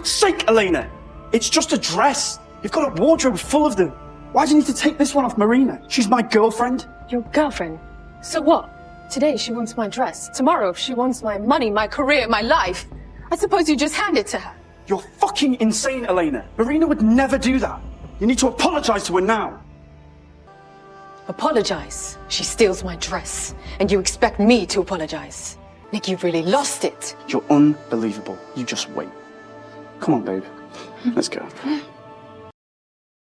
God's sake, Elena! It's just a dress. You've got a wardrobe full of them. Why do you need to take this one off Marina? She's my girlfriend. Your girlfriend? So what? Today she wants my dress. Tomorrow she wants my money, my career, my life. I suppose you just hand it to her. You're fucking insane, Elena. Marina would never do that. You need to apologize to her now. Apologize? She steals my dress. And you expect me to apologize? Nick, you've really lost it. You're unbelievable. You just wait. Come on, babe. Let's go.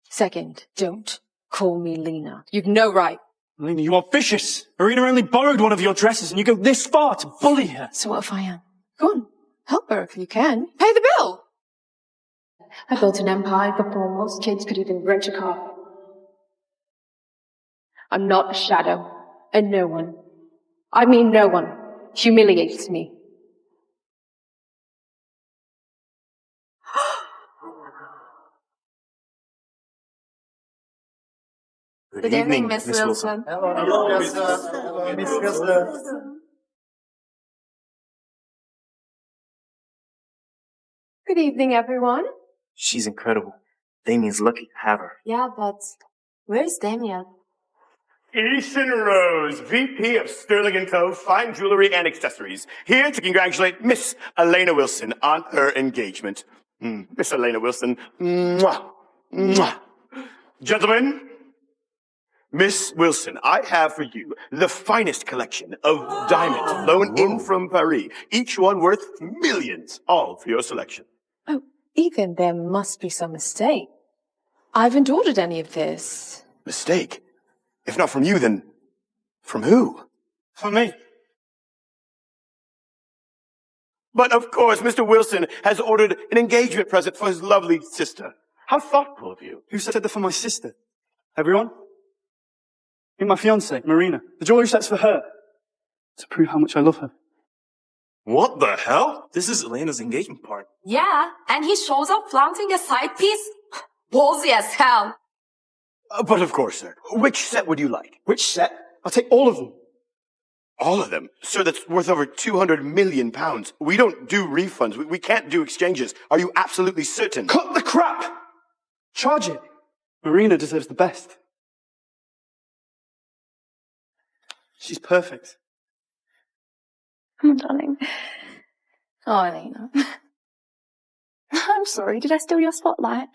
Second, don't call me Lena. You've no right. Elena, you are vicious. Marina only borrowed one of your dresses and you go this far to bully her. So what if I am? Go on. Help her if you can. Pay the bill. I built an empire before most kids could even rent a car. I'm not a shadow, and no one, I mean no one, humiliates me. Good evening, Miss Wilson. Hello, Miss Wilson. Good evening, everyone. She's incredible. Damien's lucky to have her. Yeah, but where's Damien? Ethan Rose, VP of Sterling & Co. Fine Jewelry and Accessories, here to congratulate Miss Elena Wilson on her engagement. Miss Elena Wilson, mwah, mwah. Gentlemen, Miss Wilson, I have for you the finest collection of diamonds flown in from Paris, each one worth millions, all for your selection. Oh, Ethan, there must be some mistake. I haven't ordered any of this. Mistake? If not from you, then from who? For me. But of course, Mr. Wilson has ordered an engagement present for his lovely sister. How thoughtful of you. Who said that for my sister? Everyone? Meet my fiancé, Marina. The jewelry set's for her. To prove how much I love her. What the hell? This is Elena's engagement party. Yeah, and he shows up flaunting a side piece? Ballsy as hell. But of course, sir. Which set would you like? Which set? I'll take all of them. All of them? Sir, that's worth over 200 million pounds. We don't do refunds. We can't do exchanges. Are you absolutely certain? Cut the crap! Charge it. Marina deserves the best. She's perfect. Oh, darling. Oh, Elena. I'm sorry, did I steal your spotlight?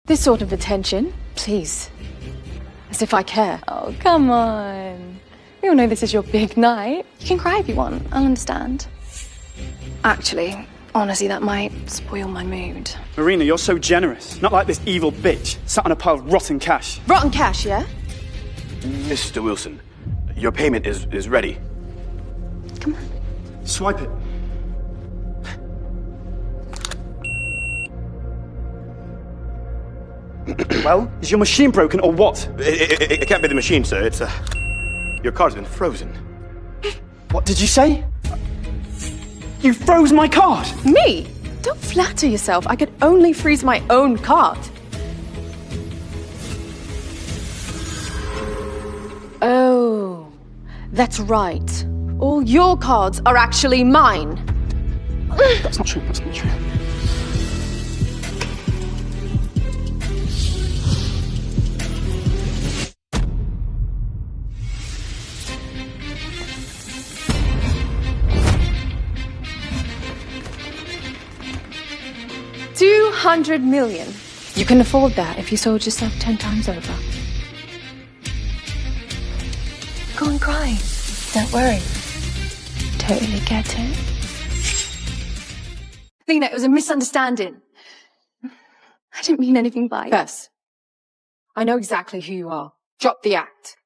This sort of attention, please. As if I care. Oh, come on. We all know this is your big night. You can cry if you want, I'll understand. Actually, honestly, that might spoil my mood. Marina, you're so generous. Not like this evil bitch sat on a pile of rotten cash. Rotten cash, yeah? Mr. Wilson, your payment is ready. Come on. Swipe it. Well, is your machine broken or what? It can't be the machine, sir. It's, your card's been frozen. What did you say? You froze my card! Me? Don't flatter yourself. I could only freeze my own card. Oh, that's right. All your cards are actually mine. That's not true, that's not true. $200 million. You can afford that if you sold yourself 10 times over. Go and cry. Don't worry. Totally get it. Lena, it was a misunderstanding. I didn't mean anything by it. First, I know exactly who you are. Drop the act.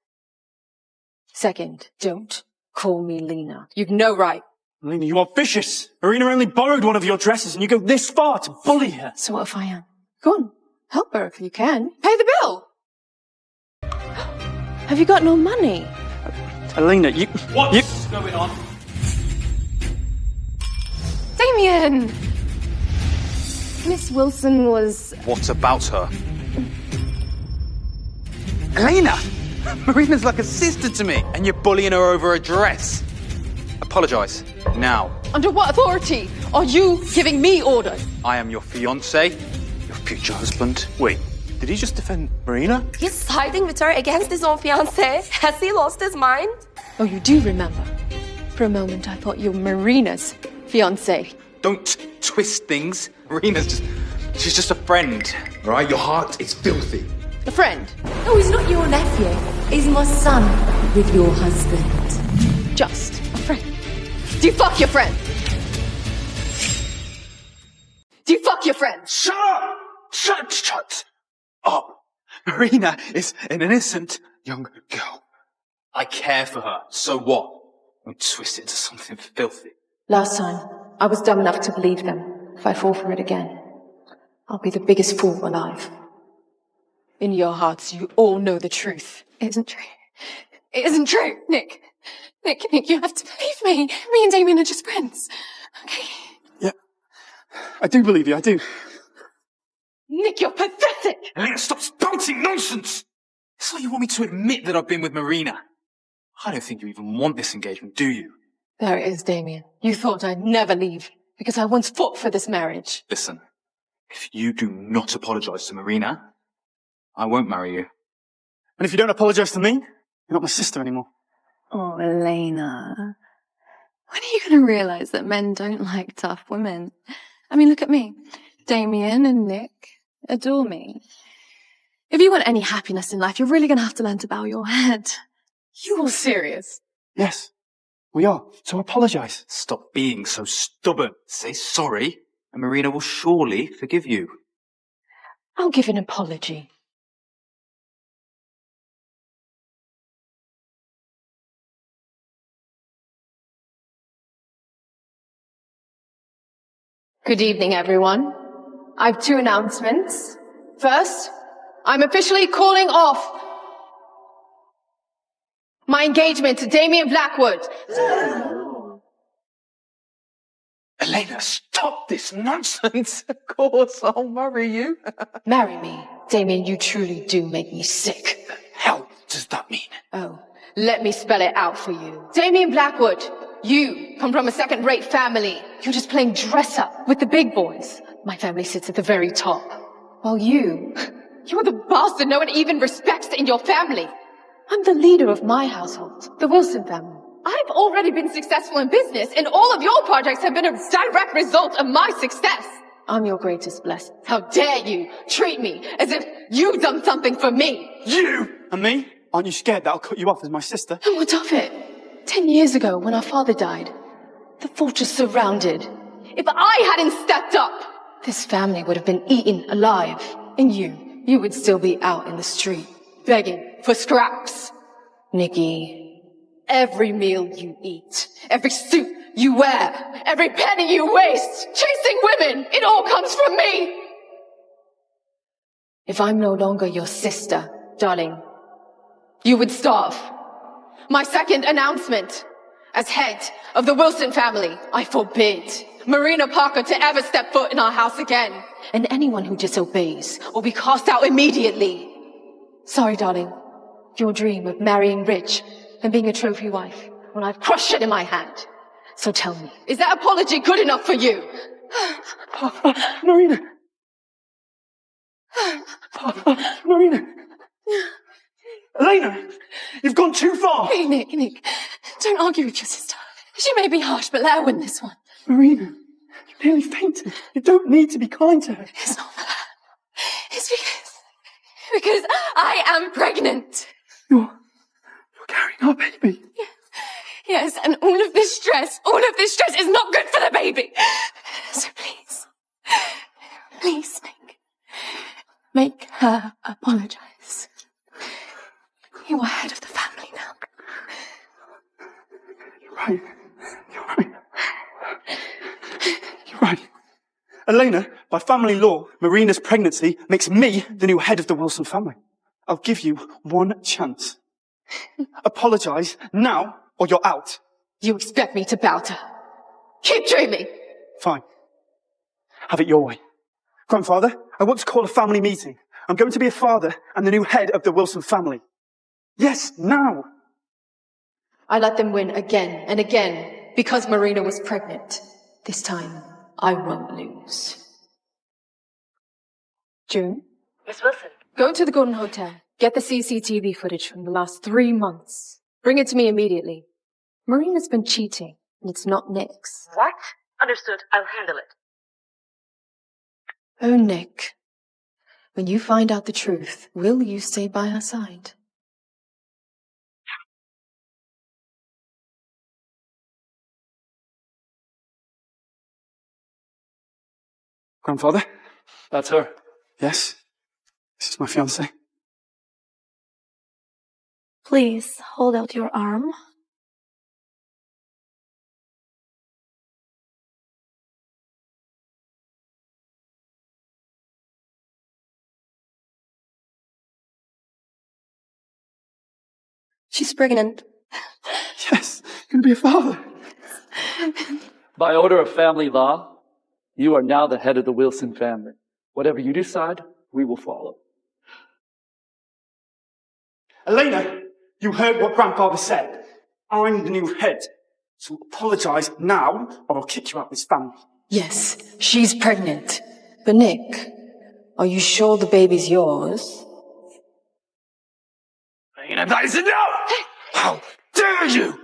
Second, don't call me Lena. You've no right. Lena, you are vicious. Marina only borrowed one of your dresses and you go this far to bully her. So what if I am? Go on. Help her if you can. Pay the bill. Have you got no money? Elena, you... What's going on? Damien! Miss Wilson was... What about her? Elena! Marina's like a sister to me, and you're bullying her over a dress. Apologise. Now. Under what authority are you giving me orders? I am your fiancé, your future husband. Wait, did he just defend Marina? He's siding with her against his own fiancé. Has he lost his mind? Oh, you do remember. For a moment, I thought you were Marina's fiancé. Don't twist things. She's just a friend. All right, your heart is filthy. A friend. No, he's not your nephew. He's my son with your husband. Just a friend. Do you fuck your friend? Do you fuck your friend? Shut up! Shut up! Marina is an innocent young girl. I care for her. So what? Don't twist it into something filthy. Last time, I was dumb enough to believe them. If I fall for it again, I'll be the biggest fool alive. In your hearts, you all know the truth. It isn't true. It isn't true, Nick. Nick, you have to believe me. Me and Damien are just friends. Okay? Yeah. I do believe you, I do. Nick, you're pathetic! Elena, stop spouting nonsense! It's like you want me to admit that I've been with Marina. I don't think you even want this engagement, do you? There it is, Damien. You thought I'd never leave, because I once fought for this marriage. Listen, if you do not apologise to Marina, I won't marry you. And if you don't apologise to me, you're not my sister anymore. Oh, Elena. When are you going to realise that men don't like tough women? I mean, look at me. Damien and Nick adore me. If you want any happiness in life, you're really going to have to learn to bow your head. You are serious? Yes, we are. So apologise. Stop being so stubborn. Say sorry, and Marina will surely forgive you. I'll give an apology. Good evening, everyone. I have 2 announcements. First, I'm officially calling off my engagement to Damien Blackwood. Elena, stop this nonsense. Of course, I'll marry you. Marry me. Damien, you truly do make me sick. What the hell does that mean? Oh, let me spell it out for you. Damien Blackwood, you come from a second-rate family. You're just playing dress-up with the big boys. My family sits at the very top. While you're the bastard no one even respects in your family. I'm the leader of my household, the Wilson family. I've already been successful in business, and all of your projects have been a direct result of my success. I'm your greatest blessing. How dare you treat me as if you've done something for me? You and me? Aren't you scared that I'll cut you off as my sister? And what of it? 10 years ago, when our father died, the fortress surrounded. If I hadn't stepped up, this family would have been eaten alive. And you would still be out in the street, begging for scraps. Nikki, every meal you eat, every suit you wear, every penny you waste, chasing women, it all comes from me. If I'm no longer your sister, darling, you would starve. My second announcement. As head of the Wilson family, I forbid Marina Parker to ever step foot in our house again. And anyone who disobeys will be cast out immediately. Sorry, darling. Your dream of marrying rich and being a trophy wife, well, I've crushed it in my hand. So tell me, is that apology good enough for you? Marina! Marina! Elena! You've gone too far! Hey, Nick, don't argue with your sister. She may be harsh, but let her win this one. Marina, you nearly fainted. You don't need to be kind to her. It's not for that. It's because I am pregnant. You're carrying our baby. Yes, and all of this stress is not good for the baby. So please, Nick, make her apologize. You are head of the family now. You're right. Elena, by family law, Marina's pregnancy makes me the new head of the Wilson family. I'll give you one chance. Apologise now, or you're out. You expect me to bow to her? Keep dreaming. Fine. Have it your way. Grandfather, I want to call a family meeting. I'm going to be a father and the new head of the Wilson family. Yes, now. I let them win again and again. Because Marina was pregnant, this time I won't lose. June? Miss Wilson. Go to the Golden Hotel. Get the CCTV footage from the last 3 months. Bring it to me immediately. Marina's been cheating, and it's not Nick's. What? Understood. I'll handle it. Oh, Nick. When you find out the truth, will you stay by her side? Grandfather? That's her. Yes? This is my fiancé. Please hold out your arm. She's pregnant. Yes, you're gonna be a father. By order of family law, you are now the head of the Wilson family. Whatever you decide, we will follow. Elena, you heard what Grandfather said. I'm the new head. So apologise now, or I'll kick you out of this family. Yes, she's pregnant. But Nick, are you sure the baby's yours? That is enough! How dare you!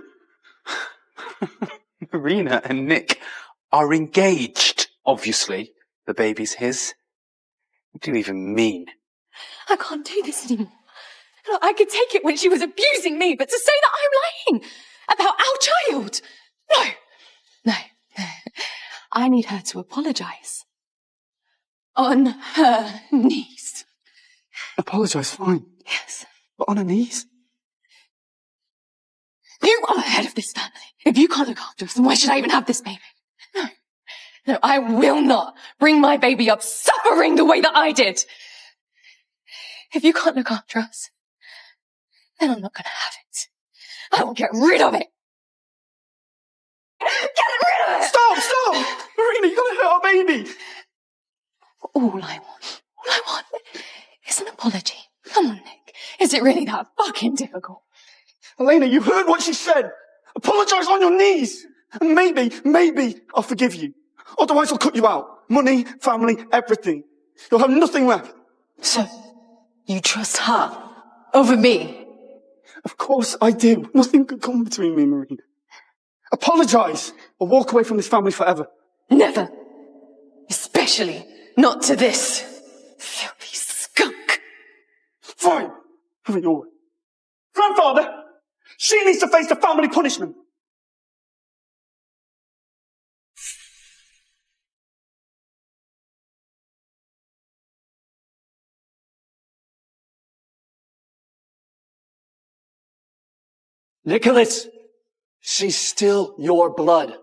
Marina and Nick are engaged. Obviously, the baby's his. What do you even mean? I can't do this anymore. Look, I could take it when she was abusing me, but to say that I'm lying about our child. No. I need her to apologise. On her knees. Apologise, fine. Yes. But on her knees? You are the head of this family. If you can't look after us, then why should I even have this baby? No, I will not bring my baby up suffering the way that I did. If you can't look after us, then I'm not going to have it. I will get rid of it. Get rid of it! Stop! Marina, you're going to hurt our baby! All I want is an apology. Come on, Nick. Is it really that fucking difficult? Elena, you heard what she said. Apologise on your knees. And maybe I'll forgive you. Otherwise I'll cut you out. Money, family, everything. You'll have nothing left. So, you trust her over me? Of course I do. Nothing could come between me and Marina. Apologise or walk away from this family forever. Never. Especially not to this filthy skunk. Fine. Have it your way. Grandfather! She needs to face the family punishment. Nicholas, she's still your blood.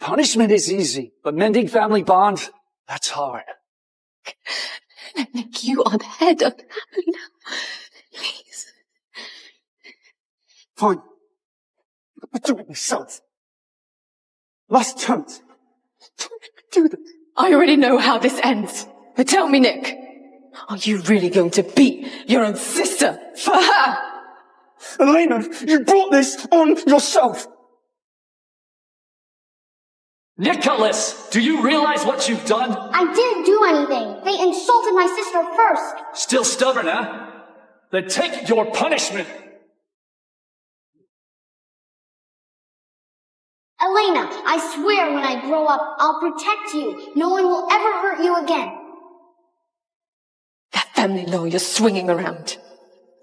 Punishment is easy, but mending family bonds, that's hard. Nick, you are the head of the family now. Please. Fine. I'll do it myself. Last chance. Don't make me do this. I already know how this ends. But tell me, Nick, are you really going to beat your own sister for her? Elena, you brought this on yourself. Nicholas, do you realize what you've done? I didn't do anything. They insulted my sister first. Still stubborn, huh? Then take your punishment. Elena, I swear when I grow up, I'll protect you. No one will ever hurt you again. That family law you're swinging around.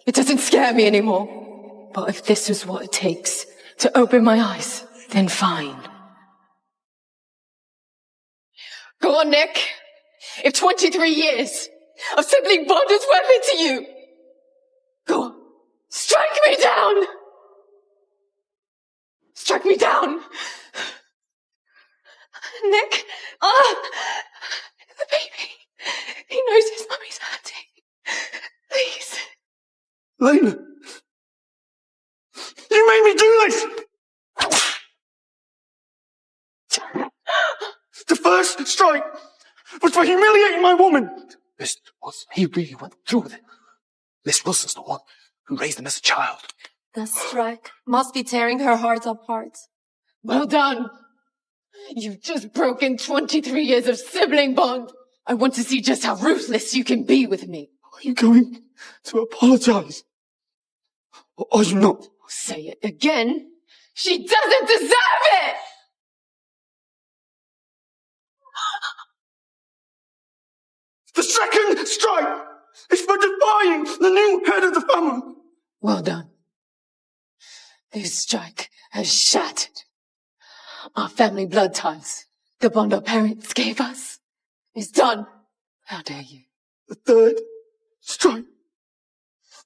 It doesn't scare me anymore. But if this is what it takes to open my eyes, then fine. Go on, Nick. If 23 years of sibling bond is worth it to you, go on. Strike me down! Strike me down! Nick! The baby! He knows his mummy's hurting. Please. Elena! You made me do this! The first strike was for humiliating my woman. Mr. Wilson, he really went through with it. Miss Wilson's the one who raised him as a child. The strike must be tearing her heart apart. Well done. You've just broken 23 years of sibling bond. I want to see just how ruthless you can be with me. Are you going to apologize? Or are you not? Say it again. She doesn't deserve it! The second strike is for defying the new head of the family. Well done. This strike has shattered our family blood ties. The bond our parents gave us is done. How dare you? The third strike.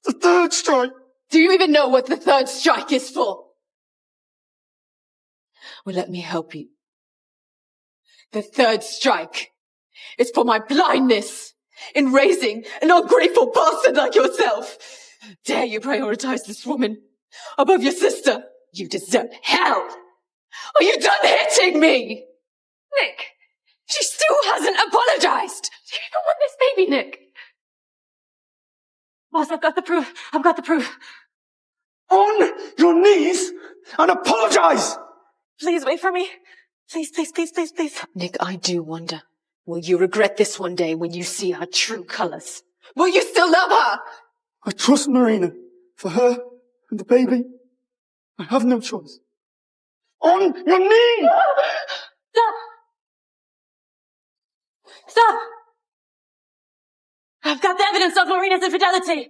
The third strike. Do you even know what the third strike is for? Well, let me help you. The third strike is for my blindness in raising an ungrateful bastard like yourself. How dare you prioritize this woman above your sister? You deserve hell. Are you done hitting me? Nick, she still hasn't apologized. You don't want this baby, Nick. Boss, I've got the proof. I've got the proof. On your knees and apologize! Please wait for me. Please, please, please, please, please. Nick, I do wonder, will you regret this one day when you see her true colors? Will you still love her? I trust Marina. For her and the baby, I have no choice. On your knees! Stop! Stop! I've got the evidence of Marina's infidelity.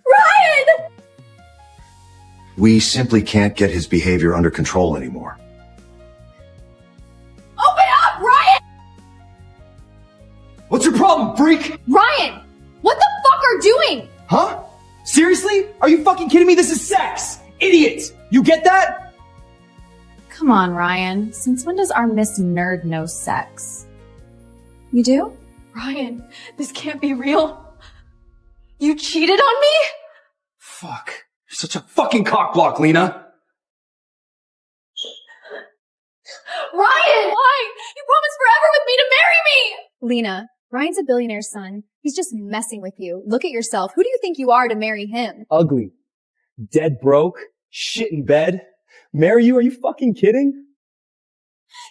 Ryan! We simply can't get his behavior under control anymore. Open up, Ryan! What's your problem, freak? Ryan! What the fuck are you doing? Huh? Seriously? Are you fucking kidding me? This is sex! Idiot! You get that? Come on, Ryan. Since when does our Miss Nerd know sex? You do? Ryan, this can't be real. You cheated on me? Fuck. You're such a fucking cockblock, Lena. Ryan! Why? You promised forever with me to marry me! Lena, Ryan's a billionaire's son. He's just messing with you. Look at yourself. Who do you think you are to marry him? Ugly. Dead broke. Shit in bed. Marry you? Are you fucking kidding?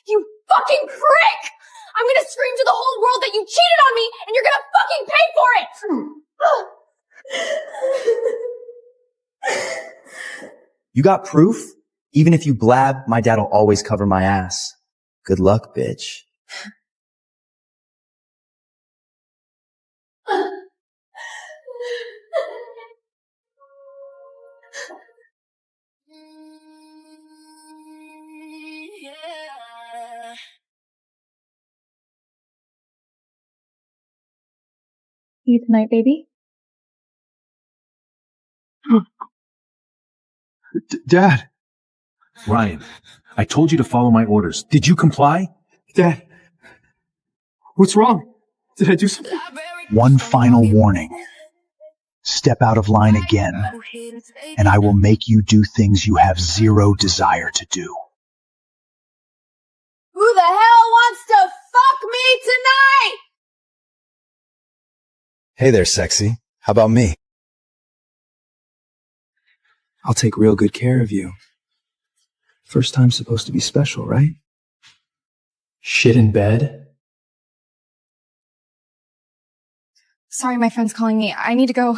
You fucking prick! I'm gonna scream to the whole world that you cheated on me and you're gonna fucking pay for it! You got proof? Even if you blab, my dad'll always cover my ass. Good luck, bitch. You tonight, baby? Dad! Ryan, I told you to follow my orders. Did you comply? Dad, what's wrong? Did I do something? One final warning. Step out of line again, and I will make you do things you have zero desire to do. Who the hell wants to fuck me tonight? Hey there, sexy. How about me? I'll take real good care of you. First time's supposed to be special, right? Shit in bed? Sorry, my friend's calling me. I need to go.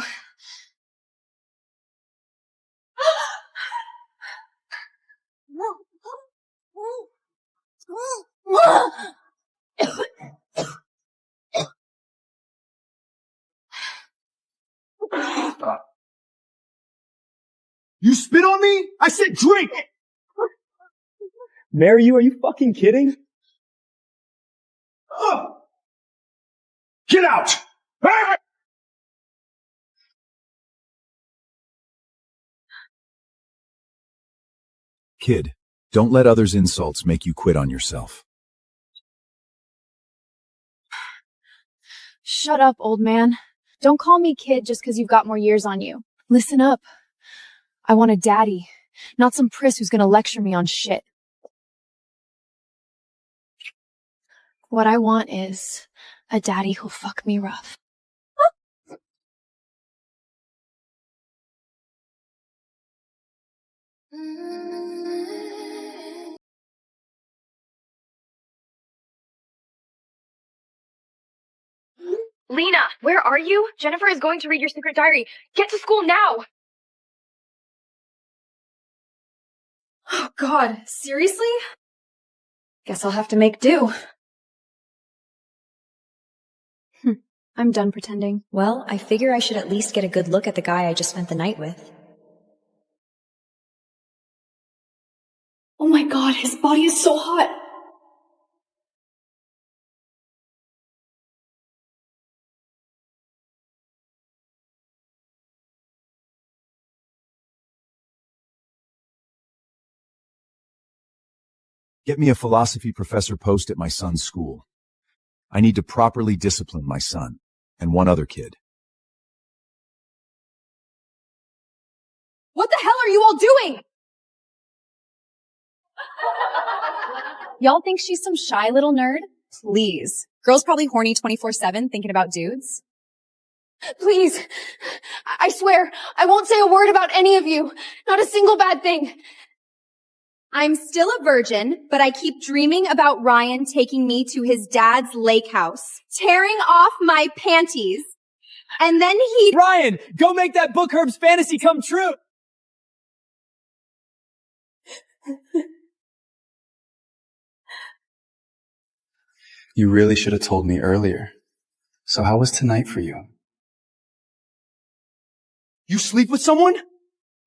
You spit on me? I said drink! Marry you? Are you fucking kidding? Get out! Kid, don't let others' insults make you quit on yourself. Shut up, old man. Don't call me kid just because you've got more years on you. Listen up. I want a daddy, not some priss who's gonna lecture me on shit. What I want is a daddy who'll fuck me rough. Lena, where are you? Jennifer is going to read your secret diary. Get to school now! Oh god, seriously? Guess I'll have to make do. I'm done pretending. Well, I figure I should at least get a good look at the guy I just spent the night with. Oh my god, his body is so hot! Get me a philosophy professor post at my son's school. I need to properly discipline my son and one other kid. What the hell are you all doing? Y'all think she's some shy little nerd? Please. Girl's probably horny 24/7 thinking about dudes. Please. I swear, I won't say a word about any of you. Not a single bad thing. I'm still a virgin, but I keep dreaming about Ryan taking me to his dad's lake house, tearing off my panties, and then he— Ryan, go make that book Herb's fantasy come true! You really should have told me earlier. So how was tonight for you? You sleep with someone?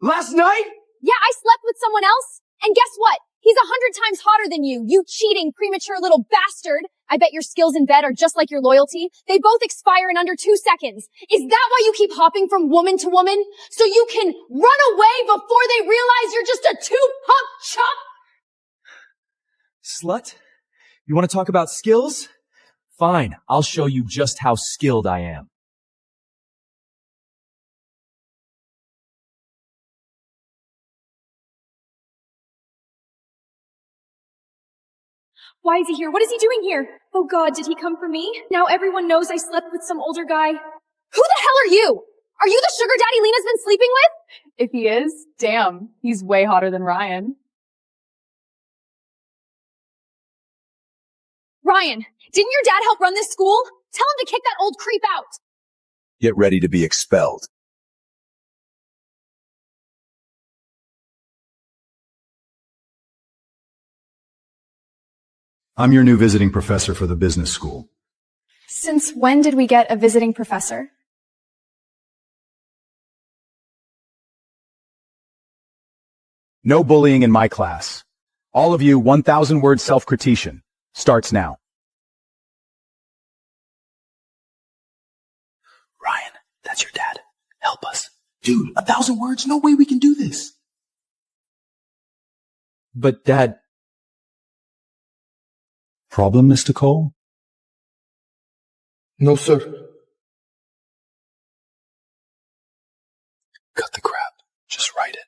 Last night? Yeah, I slept with someone else. And guess what? He's 100 times hotter than you, you cheating, premature little bastard. I bet your skills in bed are just like your loyalty. They both expire in under 2 seconds. Is that why you keep hopping from woman to woman? So you can run away before they realize you're just a two-pump chop? Slut? You want to talk about skills? Fine, I'll show you just how skilled I am. Why is he here? What is he doing here? Oh god, did he come for me? Now everyone knows I slept with some older guy. Who the hell are you? Are you the sugar daddy Lena's been sleeping with? If he is, damn, he's way hotter than Ryan. Ryan, didn't your dad help run this school? Tell him to kick that old creep out. Get ready to be expelled. I'm your new visiting professor for the business school. Since when did we get a visiting professor? No bullying in my class. All of you 1,000-word self-critication starts now. Ryan, that's your dad. Help us. Dude, 1,000 words? No way we can do this. But Dad... Problem, Mr. Cole? No, sir. Cut the crap. Just write it.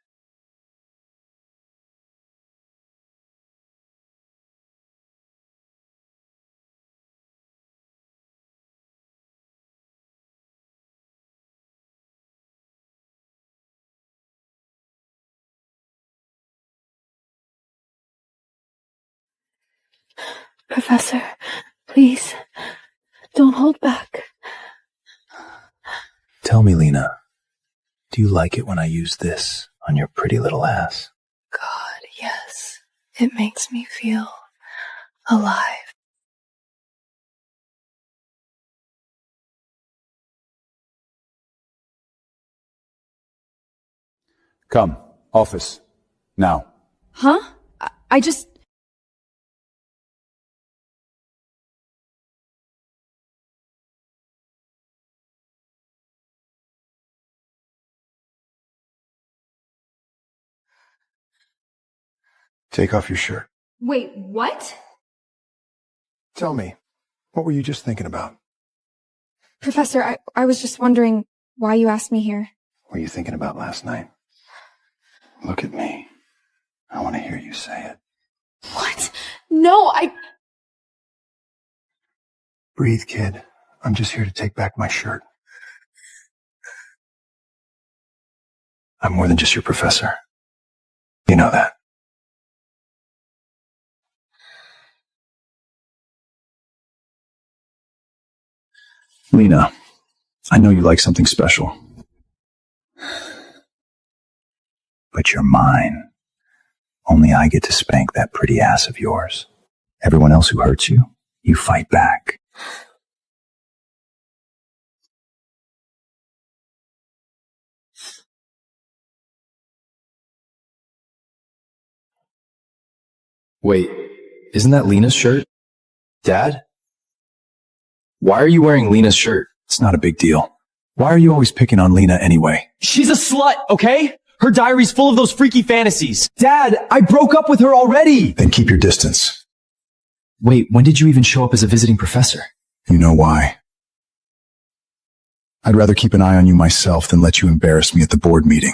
Professor, please, don't hold back. Tell me, Lena, do you like it when I use this on your pretty little ass? God, yes. It makes me feel alive. Come, office, now. Huh? I just... Take off your shirt. Wait, what? Tell me, what were you just thinking about? Professor, I was just wondering why you asked me here. What were you thinking about last night? Look at me. I want to hear you say it. What? No, Breathe, kid. I'm just here to take back my shirt. I'm more than just your professor. You know that. Lena, I know you like something special. But you're mine. Only I get to spank that pretty ass of yours. Everyone else who hurts you, you fight back. Wait, isn't that Lena's shirt? Dad? Why are you wearing Lena's shirt? It's not a big deal. Why are you always picking on Lena anyway? She's a slut, okay? Her diary's full of those freaky fantasies. Dad, I broke up with her already! Then keep your distance. Wait, when did you even show up as a visiting professor? You know why? I'd rather keep an eye on you myself than let you embarrass me at the board meeting.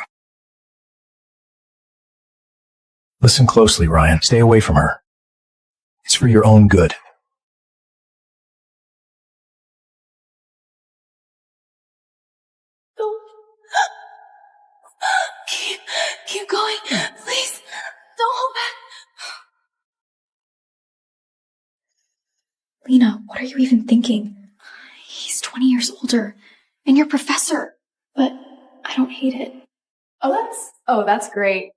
Listen closely, Ryan. Stay away from her. It's for your own good. Keep going. Please, don't hold back. Lena, what are you even thinking? He's 20 years older, and you're a professor. But I don't hate it. Oh, that's great.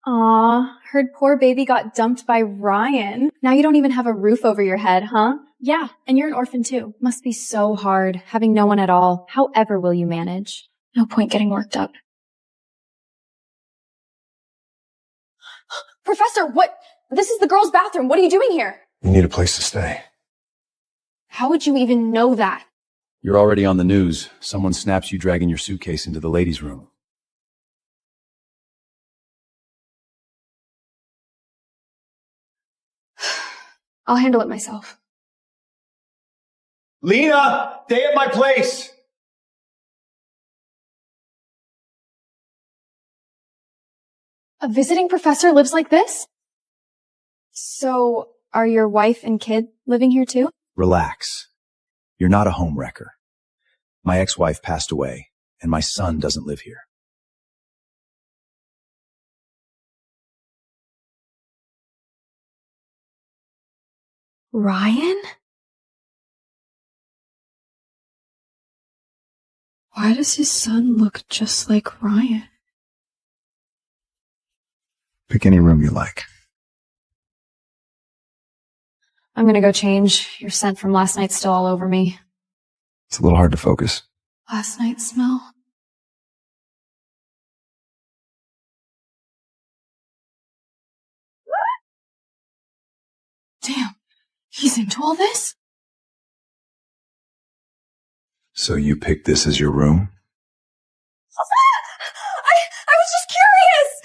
Aw, heard poor baby got dumped by Ryan. Now you don't even have a roof over your head, huh? Yeah, and you're an orphan too. Must be so hard, having no one at all. However will you manage? No point getting worked up. Professor, what? This is the girls' bathroom. What are you doing here? You need a place to stay. How would you even know that? You're already on the news. Someone snaps you dragging your suitcase into the ladies' room. I'll handle it myself. Lena, stay at my place! A visiting professor lives like this? So, are your wife and kid living here too? Relax. You're not a homewrecker. My ex-wife passed away, and my son doesn't live here. Ryan? Why does his son look just like Ryan? Pick any room you like. I'm gonna go change. Your scent from last night's still all over me. It's a little hard to focus. Last night's smell? Damn, he's into all this? So you picked this as your room? I was just curious!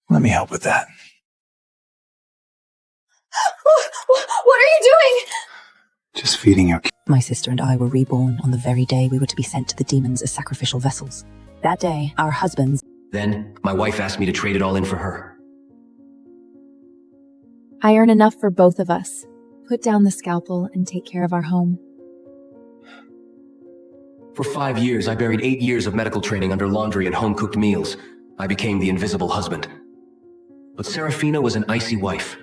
Let me help with that. What are you doing? Just feeding your kid. My sister and I were reborn on the very day we were to be sent to the demons as sacrificial vessels. That day, our husbands... Then, my wife asked me to trade it all in for her. I earn enough for both of us. Put down the scalpel and take care of our home. For 5 years, I buried 8 years of medical training under laundry and home-cooked meals. I became the invisible husband. But Serafina was an icy wife.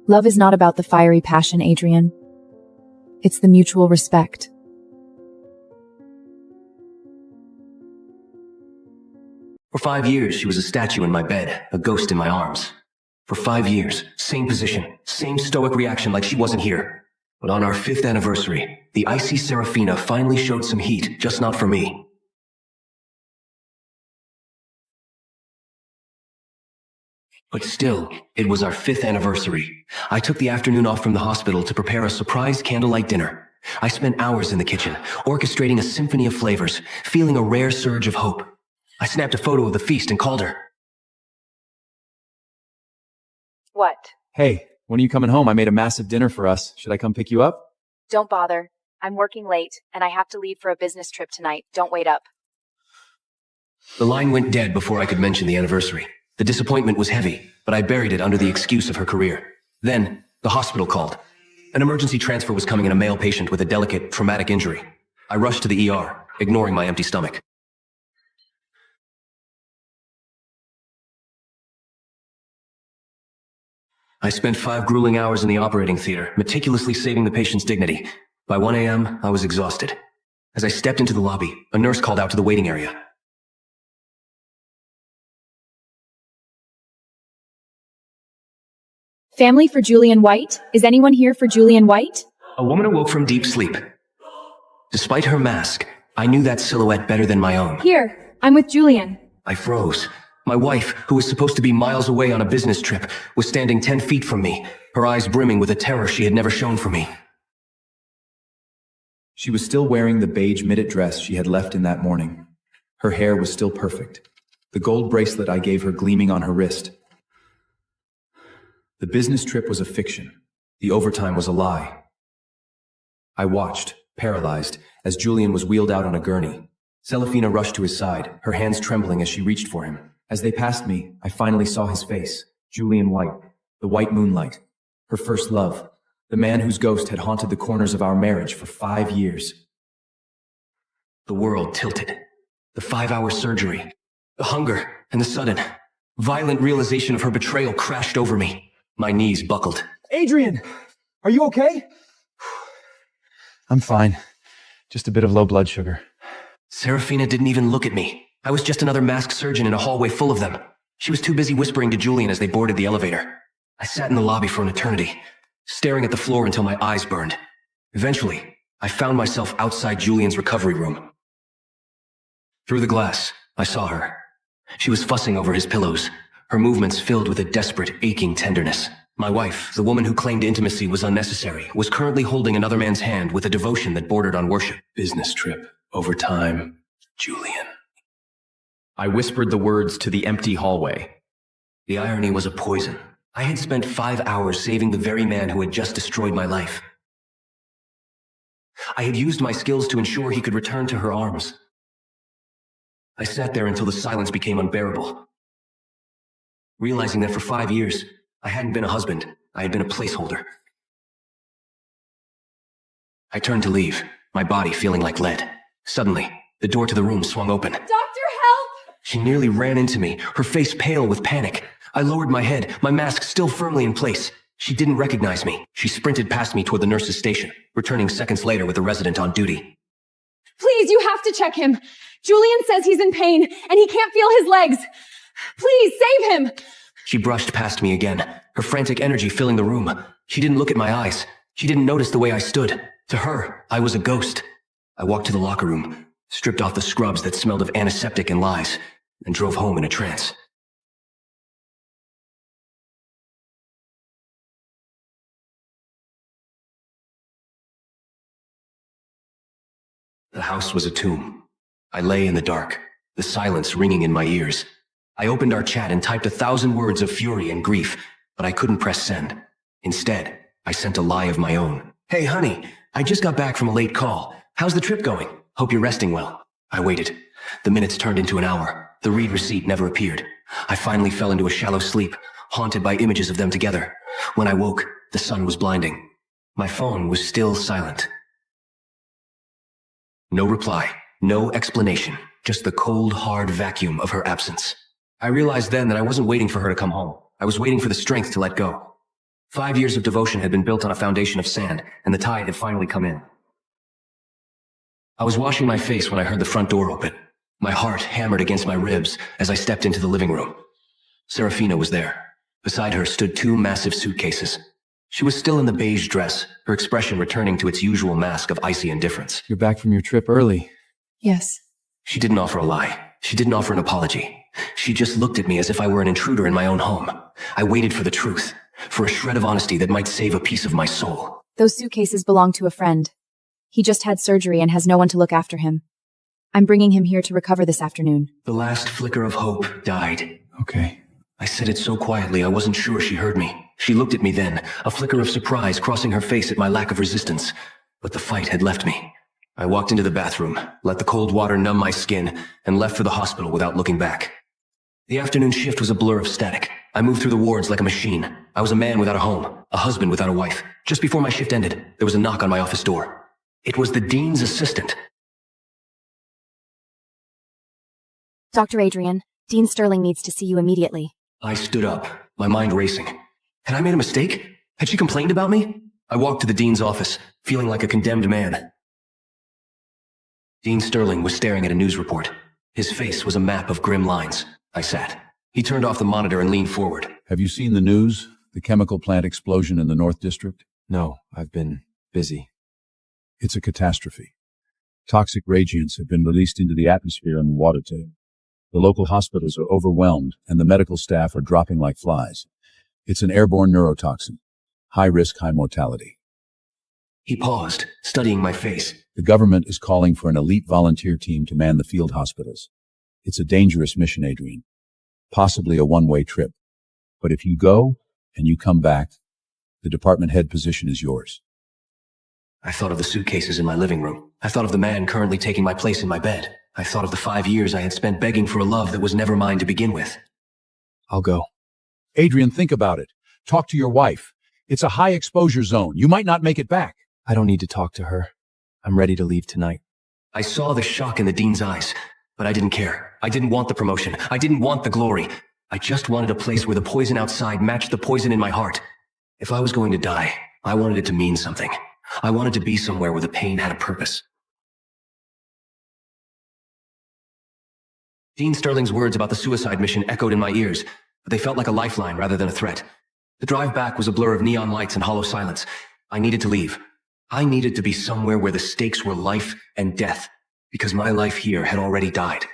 Love is not about the fiery passion, Adrian. It's the mutual respect. For 5 years, she was a statue in my bed, a ghost in my arms. For 5 years, same position, same stoic reaction like she wasn't here. But on our 5th anniversary, the icy Serafina finally showed some heat, just not for me. But still, it was our 5th anniversary. I took the afternoon off from the hospital to prepare a surprise candlelight dinner. I spent hours in the kitchen, orchestrating a symphony of flavors, feeling a rare surge of hope. I snapped a photo of the feast and called her. What? Hey, when are you coming home? I made a massive dinner for us. Should I come pick you up? Don't bother. I'm working late, and I have to leave for a business trip tonight. Don't wait up. The line went dead before I could mention the anniversary. The disappointment was heavy, but I buried it under the excuse of her career. Then, the hospital called. An emergency transfer was coming in a male patient with a delicate, traumatic injury. I rushed to the ER, ignoring my empty stomach. I spent 5 grueling hours in the operating theater, meticulously saving the patient's dignity. By 1 a.m., I was exhausted. As I stepped into the lobby, a nurse called out to the waiting area. Family for Julian White? Is anyone here for Julian White? A woman awoke from deep sleep. Despite her mask, I knew that silhouette better than my own. Here, I'm with Julian. I froze. My wife, who was supposed to be miles away on a business trip, was standing 10 feet from me, her eyes brimming with a terror she had never shown for me. She was still wearing the beige midget dress she had left in that morning. Her hair was still perfect, the gold bracelet I gave her gleaming on her wrist. The business trip was a fiction. The overtime was a lie. I watched, paralyzed, as Julian was wheeled out on a gurney. Celefina rushed to his side, her hands trembling as she reached for him. As they passed me, I finally saw his face, Julian White, the white moonlight, her first love, the man whose ghost had haunted the corners of our marriage for 5 years. The world tilted. The 5-hour surgery, the hunger, and the sudden, violent realization of her betrayal crashed over me. My knees buckled. Adrian! Are you okay? I'm fine. Just a bit of low blood sugar. Serafina didn't even look at me. I was just another masked surgeon in a hallway full of them. She was too busy whispering to Julian as they boarded the elevator. I sat in the lobby for an eternity, staring at the floor until my eyes burned. Eventually, I found myself outside Julian's recovery room. Through the glass, I saw her. She was fussing over his pillows, her movements filled with a desperate, aching tenderness. My wife, the woman who claimed intimacy was unnecessary, was currently holding another man's hand with a devotion that bordered on worship. Business trip, overtime, Julian. I whispered the words to the empty hallway. The irony was a poison. I had spent 5 hours saving the very man who had just destroyed my life. I had used my skills to ensure he could return to her arms. I sat there until the silence became unbearable. Realizing that for 5 years, I hadn't been a husband, I had been a placeholder. I turned to leave, my body feeling like lead. Suddenly, the door to the room swung open. Doctor, help! She nearly ran into me, her face pale with panic. I lowered my head, my mask still firmly in place. She didn't recognize me. She sprinted past me toward the nurse's station, returning seconds later with a resident on duty. Please, you have to check him. Julian says he's in pain, and he can't feel his legs. Please, save him! She brushed past me again, her frantic energy filling the room. She didn't look at my eyes. She didn't notice the way I stood. To her, I was a ghost. I walked to the locker room, stripped off the scrubs that smelled of antiseptic and lies, and drove home in a trance. The house was a tomb. I lay in the dark, the silence ringing in my ears. I opened our chat and typed 1,000 words of fury and grief, but I couldn't press send. Instead, I sent a lie of my own. Hey, honey, I just got back from a late call. How's the trip going? Hope you're resting well. I waited. The minutes turned into an hour. The read receipt never appeared. I finally fell into a shallow sleep, haunted by images of them together. When I woke, the sun was blinding. My phone was still silent. No reply, no explanation, just the cold, hard vacuum of her absence. I realized then that I wasn't waiting for her to come home. I was waiting for the strength to let go. 5 years of devotion had been built on a foundation of sand, and the tide had finally come in. I was washing my face when I heard the front door open. My heart hammered against my ribs as I stepped into the living room. Serafina was there. Beside her stood 2 massive suitcases. She was still in the beige dress, her expression returning to its usual mask of icy indifference. You're back from your trip early. Yes. She didn't offer a lie. She didn't offer an apology. She just looked at me as if I were an intruder in my own home. I waited for the truth, for a shred of honesty that might save a piece of my soul. Those suitcases belong to a friend. He just had surgery and has no one to look after him. I'm bringing him here to recover this afternoon. The last flicker of hope died. Okay. I said it so quietly I wasn't sure she heard me. She looked at me then, a flicker of surprise crossing her face at my lack of resistance. But the fight had left me. I walked into the bathroom, let the cold water numb my skin, and left for the hospital without looking back. The afternoon shift was a blur of static. I moved through the wards like a machine. I was a man without a home, a husband without a wife. Just before my shift ended, there was a knock on my office door. It was the dean's assistant. Dr. Adrian, Dean Sterling needs to see you immediately. I stood up, my mind racing. Had I made a mistake? Had she complained about me? I walked to the dean's office, feeling like a condemned man. Dean Sterling was staring at a news report. His face was a map of grim lines. I sat. He turned off the monitor and leaned forward. Have you seen the news? The chemical plant explosion in the North District? No, I've been busy. It's a catastrophe. Toxic reagents have been released into the atmosphere and the water table. The local hospitals are overwhelmed, and the medical staff are dropping like flies. It's an airborne neurotoxin. High risk, high mortality. He paused, studying my face. The government is calling for an elite volunteer team to man the field hospitals. It's a dangerous mission, Adrian. Possibly a one-way trip. But if you go, and you come back, the department head position is yours. I thought of the suitcases in my living room. I thought of the man currently taking my place in my bed. I thought of the 5 years I had spent begging for a love that was never mine to begin with. I'll go. Adrian, think about it. Talk to your wife. It's a high exposure zone. You might not make it back. I don't need to talk to her. I'm ready to leave tonight. I saw the shock in the dean's eyes, but I didn't care. I didn't want the promotion. I didn't want the glory. I just wanted a place where the poison outside matched the poison in my heart. If I was going to die, I wanted it to mean something. I wanted to be somewhere where the pain had a purpose. Dean Sterling's words about the suicide mission echoed in my ears, but they felt like a lifeline rather than a threat. The drive back was a blur of neon lights and hollow silence. I needed to leave. I needed to be somewhere where the stakes were life and death, because my life here had already died.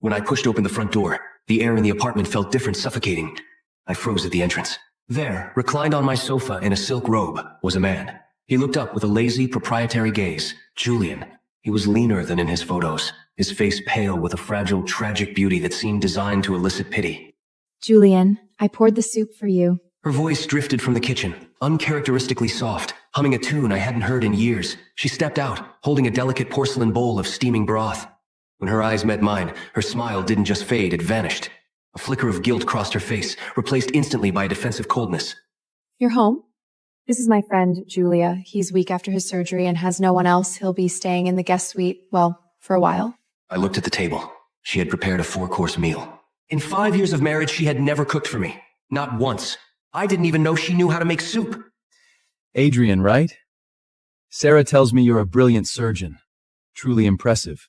When I pushed open the front door, the air in the apartment felt different, suffocating. I froze at the entrance. There, reclined on my sofa in a silk robe, was a man. He looked up with a lazy, proprietary gaze. Julian. He was leaner than in his photos, his face pale with a fragile, tragic beauty that seemed designed to elicit pity. Julian, I poured the soup for you. Her voice drifted from the kitchen, uncharacteristically soft, humming a tune I hadn't heard in years. She stepped out, holding a delicate porcelain bowl of steaming broth. When her eyes met mine, her smile didn't just fade, it vanished. A flicker of guilt crossed her face, replaced instantly by a defensive coldness. You're home? This is my friend, Julia. He's weak after his surgery and has no one else. He'll be staying in the guest suite, well, for a while. I looked at the table. She had prepared a 4-course meal. In 5 years of marriage, she had never cooked for me. Not once. I didn't even know she knew how to make soup. Adrian, right? Sarah tells me you're a brilliant surgeon. Truly impressive.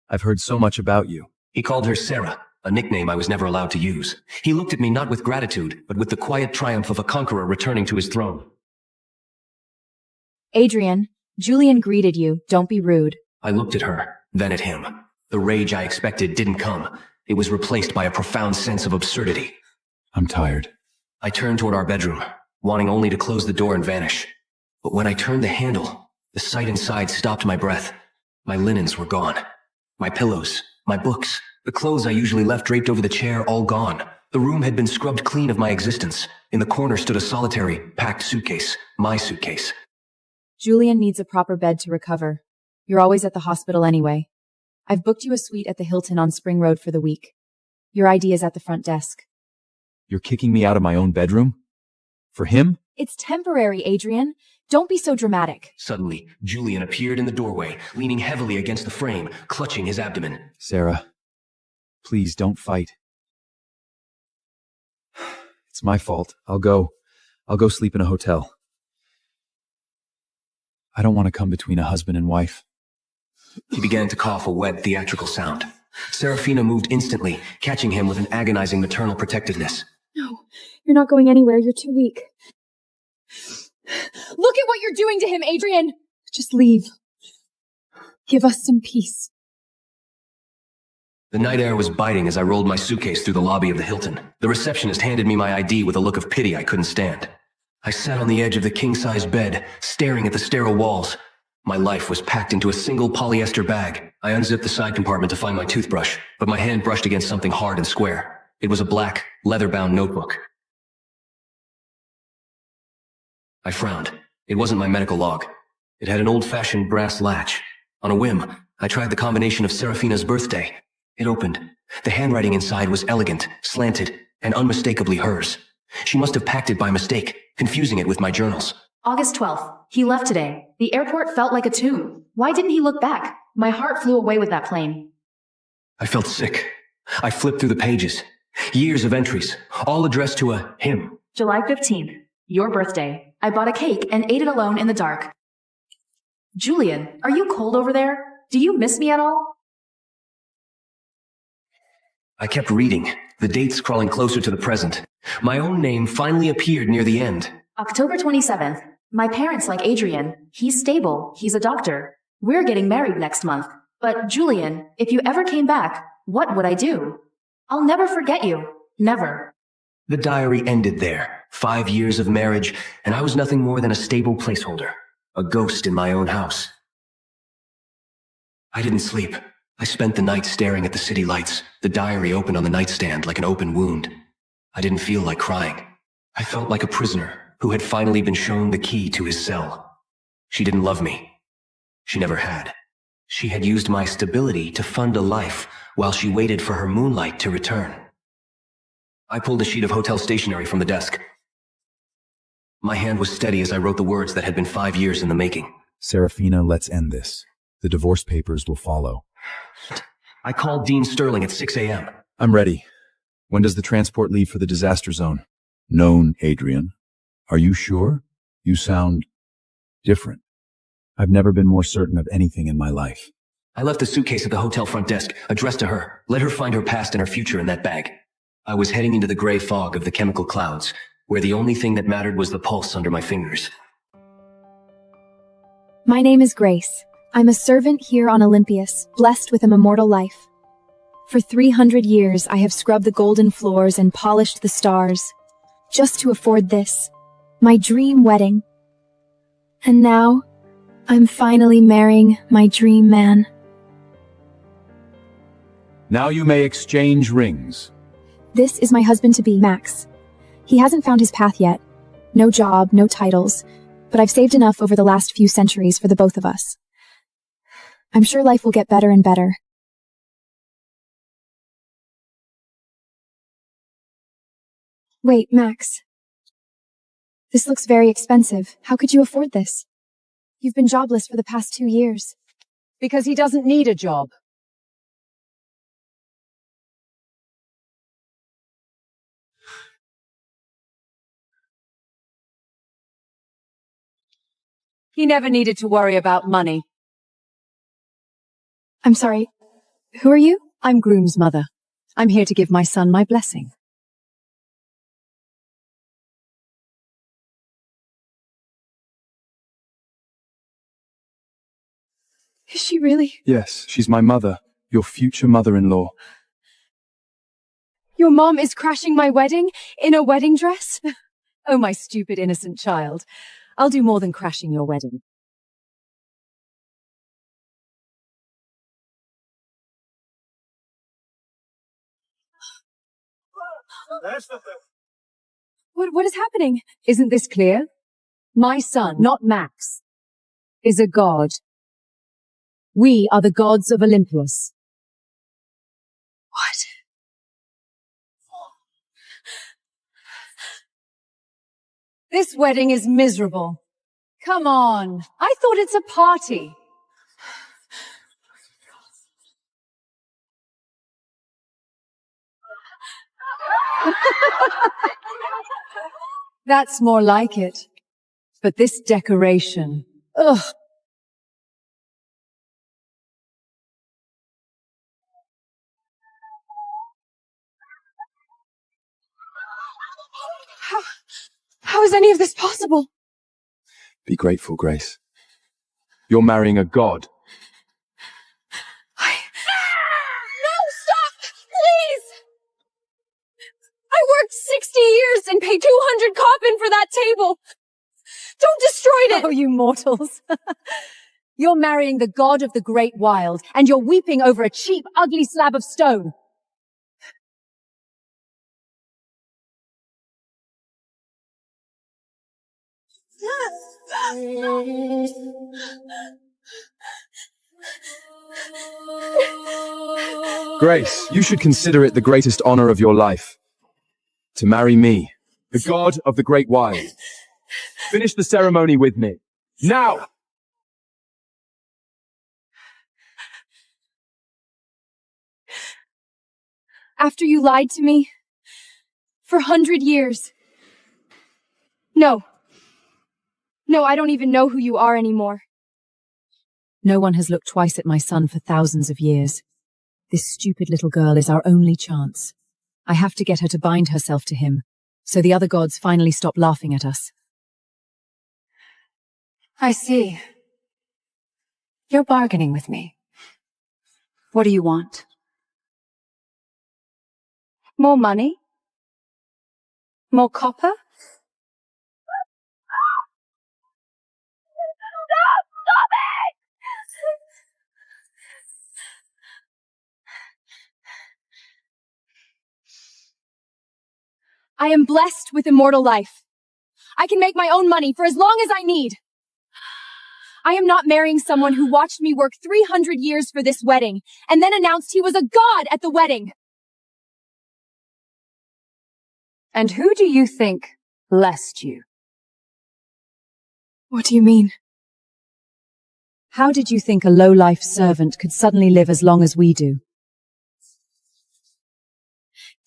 I've heard so much about you. He called her Sarah, a nickname I was never allowed to use. He looked at me not with gratitude, but with the quiet triumph of a conqueror returning to his throne. Adrian, Julian greeted you. Don't be rude. I looked at her, then at him. The rage I expected didn't come. It was replaced by a profound sense of absurdity. I'm tired. I turned toward our bedroom, wanting only to close the door and vanish. But when I turned the handle, the sight inside stopped my breath. My linens were gone. My pillows, my books, the clothes I usually left draped over the chair, all gone. The room had been scrubbed clean of my existence. In the corner stood a solitary, packed suitcase, my suitcase. Julian needs a proper bed to recover. You're always at the hospital anyway. I've booked you a suite at the Hilton on Spring Road for the week. Your ID is at the front desk. You're kicking me out of my own bedroom? For him? It's temporary, Adrian. Don't be so dramatic. Suddenly, Julian appeared in the doorway, leaning heavily against the frame, clutching his abdomen. Sarah, please don't fight. It's my fault. I'll go sleep in a hotel. I don't want to come between a husband and wife. He began to cough a wet, theatrical sound. Serafina moved instantly, catching him with an agonizing maternal protectiveness. No, you're not going anywhere. You're too weak. Look at what you're doing to him, Adrian! Just leave. Give us some peace. The night air was biting as I rolled my suitcase through the lobby of the Hilton. The receptionist handed me my ID with a look of pity I couldn't stand. I sat on the edge of the king-size bed, staring at the sterile walls. My life was packed into a single polyester bag. I unzipped the side compartment to find my toothbrush, but my hand brushed against something hard and square. It was a black, leather-bound notebook. I frowned. It wasn't my medical log. It had an old-fashioned brass latch. On a whim, I tried the combination of Serafina's birthday. It opened. The handwriting inside was elegant, slanted, and unmistakably hers. She must have packed it by mistake, confusing it with my journals. August 12th. He left today. The airport felt like a tomb. Why didn't he look back? My heart flew away with that plane. I felt sick. I flipped through the pages. Years of entries, all addressed to a him. July 15th. Your birthday. I bought a cake and ate it alone in the dark. Julian, are you cold over there? Do you miss me at all? I kept reading, the dates crawling closer to the present. My own name finally appeared near the end. October 27th. My parents like Adrian. He's stable. He's a doctor. We're getting married next month. But Julian, if you ever came back, what would I do? I'll never forget you. Never. The diary ended there. 5 years of marriage, and I was nothing more than a stable placeholder. A ghost in my own house. I didn't sleep. I spent the night staring at the city lights, the diary open on the nightstand like an open wound. I didn't feel like crying. I felt like a prisoner who had finally been shown the key to his cell. She didn't love me. She never had. She had used my stability to fund a life while she waited for her moonlight to return. I pulled a sheet of hotel stationery from the desk. My hand was steady as I wrote the words that had been 5 years in the making. Serafina, let's end this. The divorce papers will follow. I called Dean Sterling at 6 a.m. I'm ready. When does the transport leave for the disaster zone? Known, Adrian. Are you sure? You sound different. I've never been more certain of anything in my life. I left the suitcase at the hotel front desk, addressed to her. Let her find her past and her future in that bag. I was heading into the gray fog of the chemical clouds, where the only thing that mattered was the pulse under my fingers. My name is Grace. I'm a servant here on Olympius, blessed with an immortal life. For 300 years, I have scrubbed the golden floors and polished the stars, just to afford this, my dream wedding. And now, I'm finally marrying my dream man. Now you may exchange rings. This is my husband-to-be, Max. He hasn't found his path yet. No job, no titles, but I've saved enough over the last few centuries for the both of us. I'm sure life will get better and better. Wait, Max. This looks very expensive. How could you afford this? You've been jobless for the past 2 years. Because he doesn't need a job. He never needed to worry about money. I'm sorry. Who are you? I'm Groom's mother. I'm here to give my son my blessing. Is she really? Yes, she's my mother, your future mother-in-law. Your mom is crashing my wedding in a wedding dress? Oh, my stupid, innocent child. I'll do more than crashing your wedding. What is happening? Isn't this clear? My son, not Max, is a god. We are the gods of Olympus. What? This wedding is miserable. Come on. I thought it's a party. That's more like it. But this decoration, ugh. How is any of this possible? Be grateful, Grace. You're marrying a god. No, stop! Please! I worked 60 years and paid 200 coppin for that table. Don't destroy it! Oh, you mortals. You're marrying the god of the great wild, and you're weeping over a cheap, ugly slab of stone. Grace, you should consider it the greatest honor of your life. To marry me, the god of the great wild. Finish the ceremony with me. Now! After you lied to me for 100 years. No. No, I don't even know who you are anymore. No one has looked twice at my son for thousands of years. This stupid little girl is our only chance. I have to get her to bind herself to him, so the other gods finally stop laughing at us. I see. You're bargaining with me. What do you want? More money? More copper? I am blessed with immortal life. I can make my own money for as long as I need. I am not marrying someone who watched me work 300 years for this wedding and then announced he was a god at the wedding. And who do you think blessed you? What do you mean? How did you think a low-life servant could suddenly live as long as we do?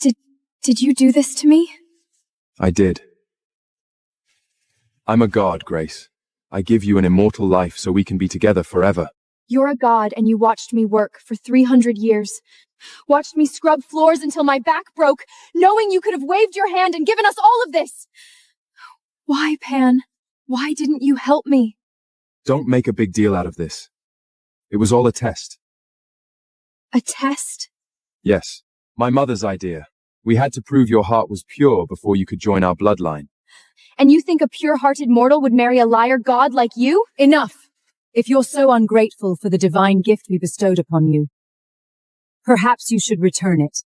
Did you do this to me? I did. I'm a god, Grace. I give you an immortal life so we can be together forever. You're a god and you watched me work for 300 years. Watched me scrub floors until my back broke, knowing you could have waved your hand and given us all of this. Why, Pan? Why didn't you help me? Don't make a big deal out of this. It was all a test. A test? Yes, my mother's idea. We had to prove your heart was pure before you could join our bloodline. And you think a pure-hearted mortal would marry a liar god like you? Enough! If you're so ungrateful for the divine gift we bestowed upon you, perhaps you should return it.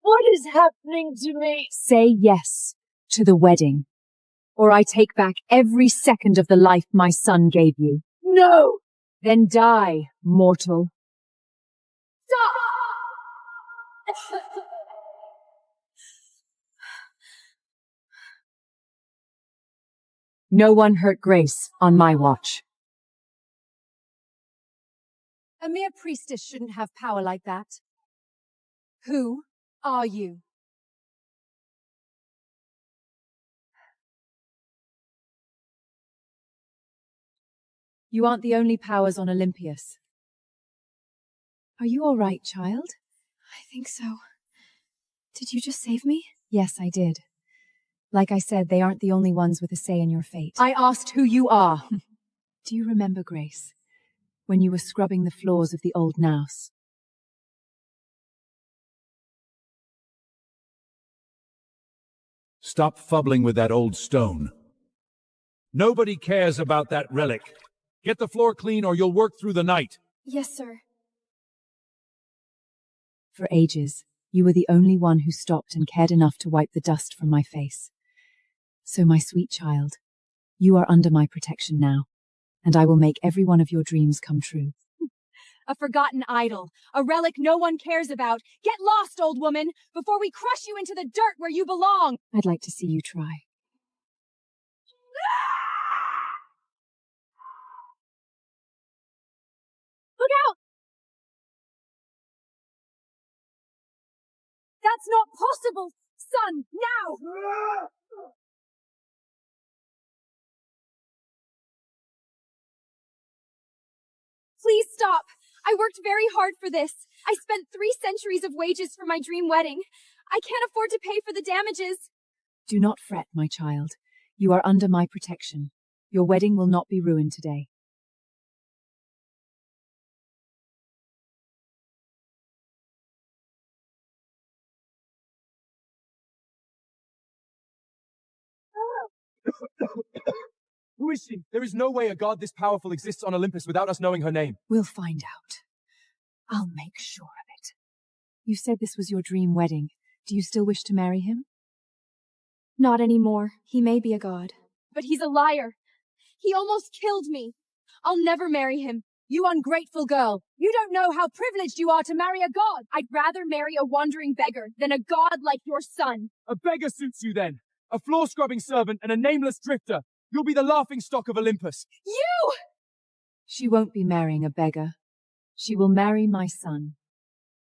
What is happening to me? Say yes to the wedding, or I take back every second of the life my son gave you. No! Then die, mortal. Stop! No one hurt Grace on my watch. A mere priestess shouldn't have power like that. Who are you? You aren't the only powers on Olympus. Are you all right, child? I think so. Did you just save me? Yes, I did. Like I said, they aren't the only ones with a say in your fate. I asked who you are. Do you remember, Grace, when you were scrubbing the floors of the old house? Stop fubbling with that old stone. Nobody cares about that relic. Get the floor clean or you'll work through the night. Yes, sir. For ages, you were the only one who stopped and cared enough to wipe the dust from my face. So, my sweet child, you are under my protection now, and I will make every one of your dreams come true. A forgotten idol, a relic no one cares about. Get lost, old woman, before we crush you into the dirt where you belong. I'd like to see you try. Look out! That's not possible! Son, now! Please stop! I worked very hard for this. I spent 3 centuries of wages for my dream wedding. I can't afford to pay for the damages. Do not fret, my child. You are under my protection. Your wedding will not be ruined today. Who is she? There is no way a god this powerful exists on Olympus without us knowing her name. We'll find out. I'll make sure of it. You said this was your dream wedding. Do you still wish to marry him? Not anymore. He may be a god. But he's a liar. He almost killed me. I'll never marry him. You ungrateful girl! You don't know how privileged you are to marry a god! I'd rather marry a wandering beggar than a god like your son. A beggar suits you then. A floor-scrubbing servant and a nameless drifter. You'll be the laughingstock of Olympus. You! She won't be marrying a beggar. She will marry my son.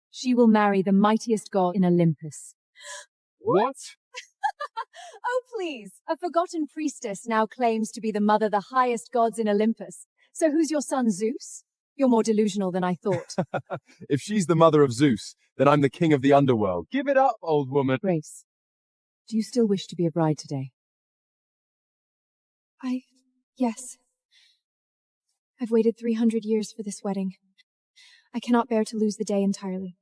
She will marry the mightiest god in Olympus. What? Oh, please. A forgotten priestess now claims to be the mother of the highest gods in Olympus. So who's your son, Zeus? You're more delusional than I thought. If she's the mother of Zeus, then I'm the king of the underworld. Give it up, old woman. Grace, do you still wish to be a bride today? Yes. I've waited 300 years for this wedding. I cannot bear to lose the day entirely.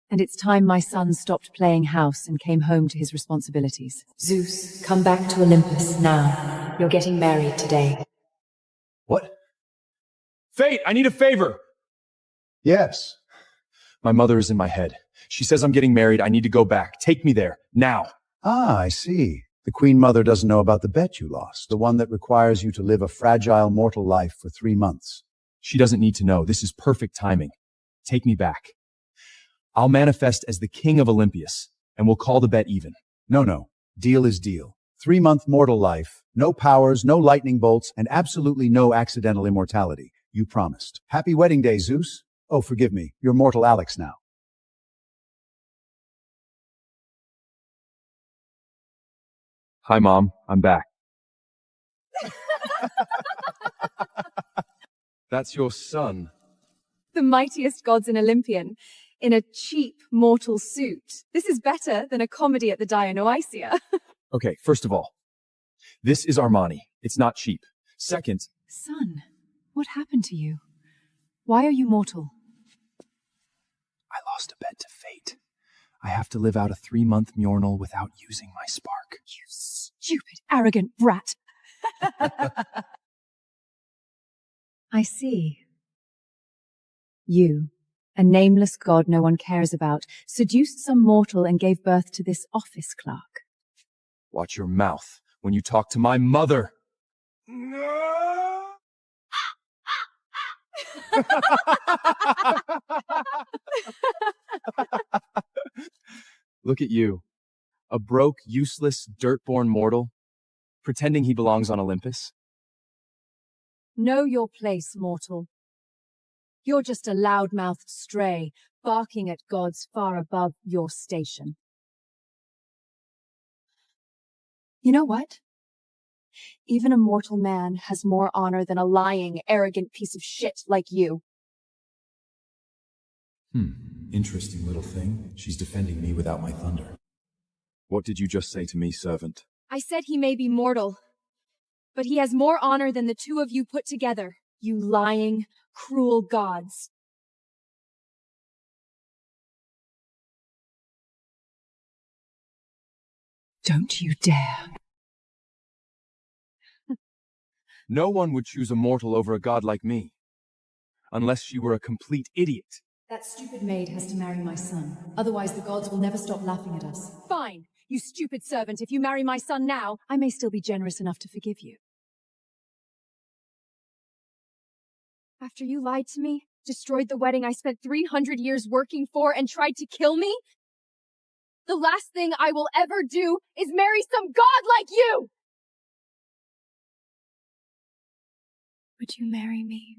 And it's time my son stopped playing house and came home to his responsibilities. Zeus, come back to Olympus now. You're getting married today. What? Fate, I need a favor. Yes. My mother is in my head. She says I'm getting married. I need to go back. Take me there, now. Ah, I see. The Queen Mother doesn't know about the bet you lost, the one that requires you to live a fragile mortal life for 3 months. She doesn't need to know. This is perfect timing. Take me back. I'll manifest as the king of Olympus, and we'll call the bet even. No. Deal is deal. 3-month mortal life, no powers, no lightning bolts, and absolutely no accidental immortality. You promised. Happy wedding day, Zeus. Oh, forgive me. You're mortal Alex now. Hi, Mom. I'm back. That's your son. The mightiest gods in Olympian, in a cheap mortal suit. This is better than a comedy at the Dionysia. Okay, first of all, this is Armani. It's not cheap. Second, Son, what happened to you? Why are you mortal? I lost a bet to fate. I have to live out a 3-month murnal without using my spark. You stupid, arrogant brat. I see. You, a nameless god no one cares about, seduced some mortal and gave birth to this office clerk. Watch your mouth when you talk to my mother. Look at you, a broke, useless, dirt-born mortal, pretending he belongs on Olympus. Know your place, mortal. You're just a loud-mouthed stray, barking at gods far above your station. You know what? Even a mortal man has more honor than a lying, arrogant piece of shit like you. Interesting little thing. She's defending me without my thunder. What did you just say to me, servant? I said he may be mortal, but he has more honor than the two of you put together, you lying, cruel gods. Don't you dare. No one would choose a mortal over a god like me, unless she were a complete idiot. That stupid maid has to marry my son. Otherwise the gods will never stop laughing at us. Fine, you stupid servant. If you marry my son now, I may still be generous enough to forgive you. After you lied to me, destroyed the wedding I spent 300 years working for, and tried to kill me, the last thing I will ever do is marry some god like you! Would you marry me?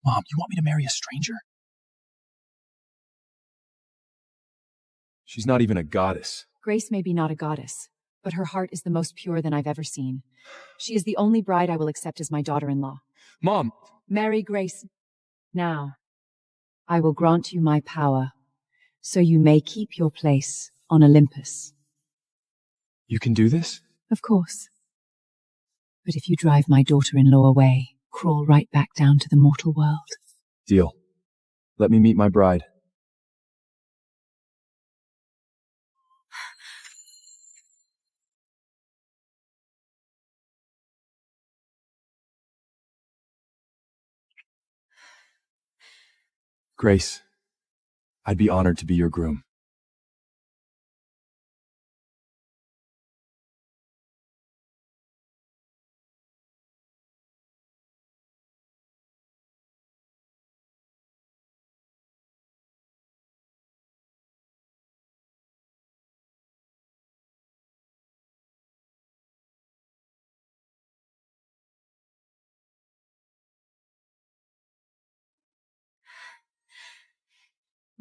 Mom, you want me to marry a stranger? She's not even a goddess. Grace may be not a goddess, but her heart is the most pure than I've ever seen. She is the only bride I will accept as my daughter-in-law. Mom! Marry Grace now. I will grant you my power, so you may keep your place on Olympus. You can do this? Of course. But if you drive my daughter-in-law away, crawl right back down to the mortal world. Deal. Let me meet my bride. Grace, I'd be honored to be your groom.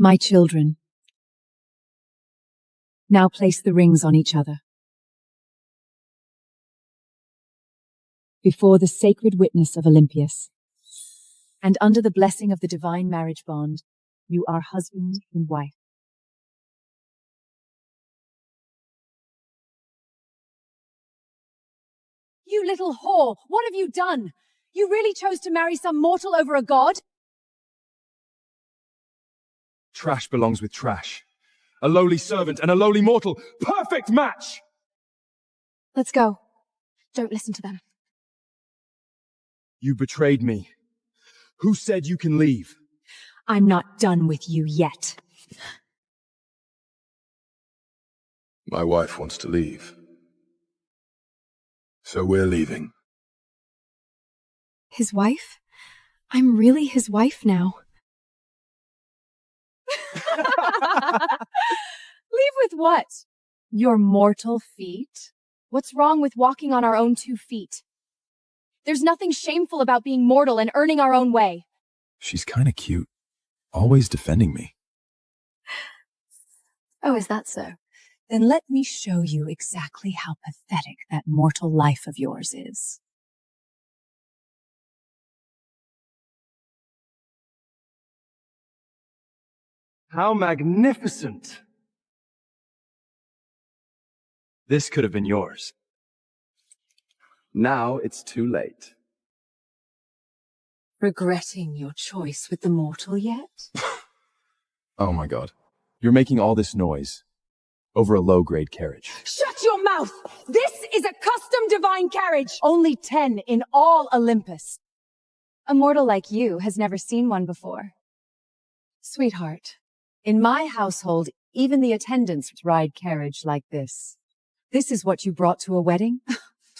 My children. Now place the rings on each other. Before the sacred witness of Olympius, and under the blessing of the divine marriage bond, you are husband and wife. You little whore! What have you done? You really chose to marry some mortal over a god? Trash belongs with trash. A lowly servant and a lowly mortal. Perfect match! Let's go. Don't listen to them. You betrayed me. Who said you can leave? I'm not done with you yet. My wife wants to leave. So we're leaving. His wife? I'm really his wife now. Leave with what? Your mortal feet? What's wrong with walking on our own 2 feet? There's nothing shameful about being mortal and earning our own way. She's kinda cute. Always defending me. Oh, is that so? Then let me show you exactly how pathetic that mortal life of yours is. How magnificent! This could have been yours. Now it's too late. Regretting your choice with the mortal yet? Oh my god. You're making all this noise over a low-grade carriage. Shut your mouth! This is a custom divine carriage! Only 10 in all Olympus. A mortal like you has never seen one before. Sweetheart, in my household, even the attendants ride carriage like this. This is what you brought to a wedding?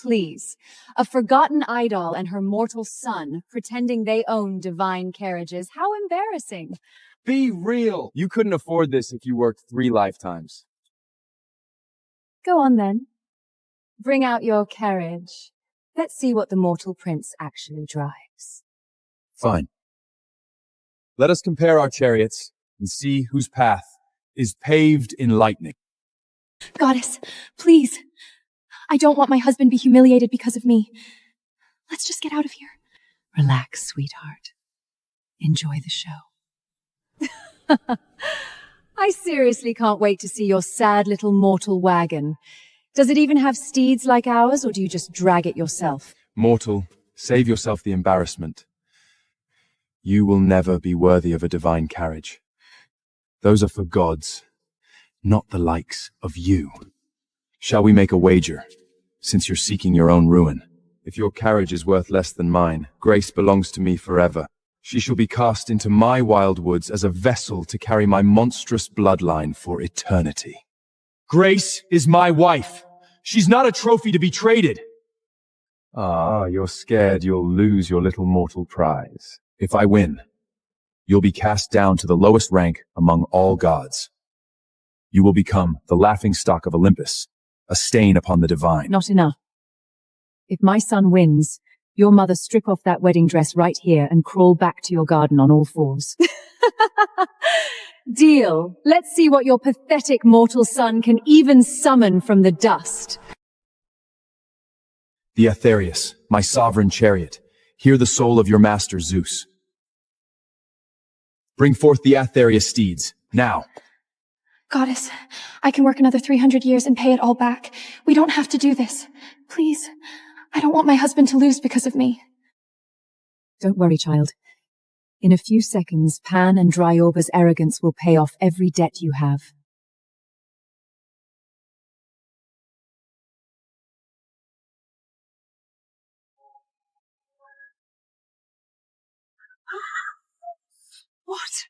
Please. A forgotten idol and her mortal son pretending they own divine carriages. How embarrassing. Be real! You couldn't afford this if you worked 3 lifetimes. Go on then. Bring out your carriage. Let's see what the mortal prince actually drives. Fine. Let us compare our chariots and see whose path is paved in lightning. Goddess, please. I don't want my husband be humiliated because of me. Let's just get out of here. Relax, sweetheart. Enjoy the show. I seriously can't wait to see your sad little mortal wagon. Does it even have steeds like ours, or do you just drag it yourself? Mortal, save yourself the embarrassment. You will never be worthy of a divine carriage. Those are for gods, not the likes of you. Shall we make a wager, since you're seeking your own ruin? If your carriage is worth less than mine, Grace belongs to me forever. She shall be cast into my wild woods as a vessel to carry my monstrous bloodline for eternity. Grace is my wife. She's not a trophy to be traded. Ah, you're scared you'll lose your little mortal prize. If I win, you'll be cast down to the lowest rank among all gods. You will become the laughingstock of Olympus, a stain upon the divine. Not enough. If my son wins, your mother strip off that wedding dress right here and crawl back to your garden on all 4s. Deal. Let's see what your pathetic mortal son can even summon from the dust. The Aetherius, my sovereign chariot, hear the soul of your master Zeus. Bring forth the Aetherius steeds, now. Goddess, I can work another 300 years and pay it all back. We don't have to do this. Please. I don't want my husband to lose because of me. Don't worry, child. In a few seconds, Pan and Dryoba's arrogance will pay off every debt you have. What?